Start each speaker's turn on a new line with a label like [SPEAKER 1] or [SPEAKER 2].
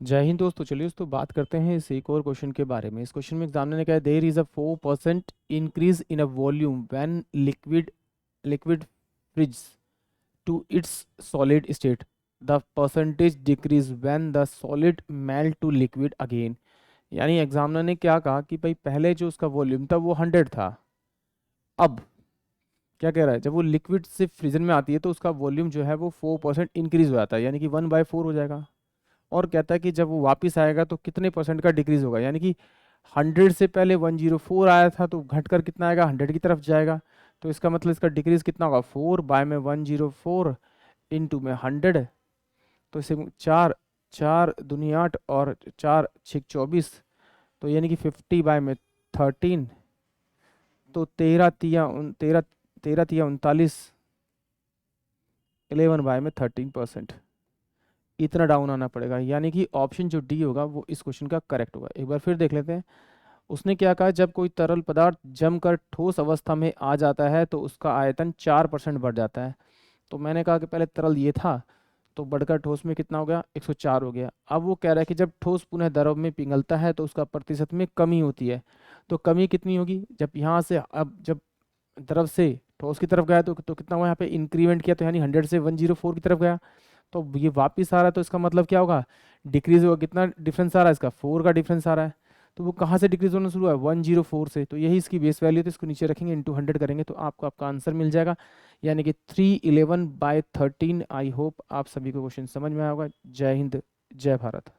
[SPEAKER 1] जय हिंद दोस्तों। चलिए दोस्तों बात करते हैं इस एक और क्वेश्चन के बारे में। इस क्वेश्चन में एग्जामिनर ने कहा there is a 4% increase in a volume when liquid freeze to its solid state, the percentage decrease when the solid melt to liquid again. यानी एग्जामिनर ने क्या कहा कि भाई पहले जो उसका वॉल्यूम था वो 100 था। अब क्या कह रहा है, जब वो लिक्विड से फ्रीजन में आती है तो उसका वॉल्यूम जो है वो 4% इंक्रीज हो जाता है, यानी कि 1/4 हो जाएगा। और कहता है कि जब वो वापस आएगा तो कितने परसेंट का डिक्रीज होगा, यानी कि 100 से पहले 104 आया था तो घटकर कितना आएगा, 100 की तरफ जाएगा। तो इसका मतलब इसका डिक्रीज कितना होगा, 4/104 इंटू में 100। तो इसे चार, चार दूनी 8 और 4 6 24, तो यानी कि 50/13। तो 13 11/13%। इतना डाउन आना पड़ेगा, यानी कि ऑप्शन जो डी होगा वो इस क्वेश्चन का करेक्ट होगा। एक बार फिर देख लेते हैं। उसने क्या कहा, जब कोई तरल पदार्थ जमकर ठोस अवस्था में आ जाता है तो उसका आयतन 4% बढ़ जाता है। तो मैंने कहा कि पहले तरल ये था, तो बढ़कर ठोस में कितना हो गया, 104 हो गया। अब वो कह रहा है कि जब ठोस पुनः द्रव में पिघलता है तो उसका प्रतिशत में कमी होती है। तो कमी कितनी होगी, जब यहाँ से अब जब द्रव से ठोस की तरफ गया तो कितना हुआ, यहाँ पे इंक्रीमेंट किया तो यानी 100 से 104 की तरफ गया। तो ये वापिस आ रहा है तो इसका मतलब क्या होगा, डिक्रीज होगा। कितना डिफरेंस आ रहा है इसका, 4 का डिफरेंस आ रहा है। तो वो कहाँ से डिक्रीज होना शुरू हुआ है, 104 से। तो यही इसकी बेस वैल्यू, तो इसको नीचे रखेंगे, इंटू 100 करेंगे तो आपको आपका आंसर मिल जाएगा, यानी कि 311/13। आई होप आप सभी को क्वेश्चन समझ में आया होगा। जय हिंद, जय भारत।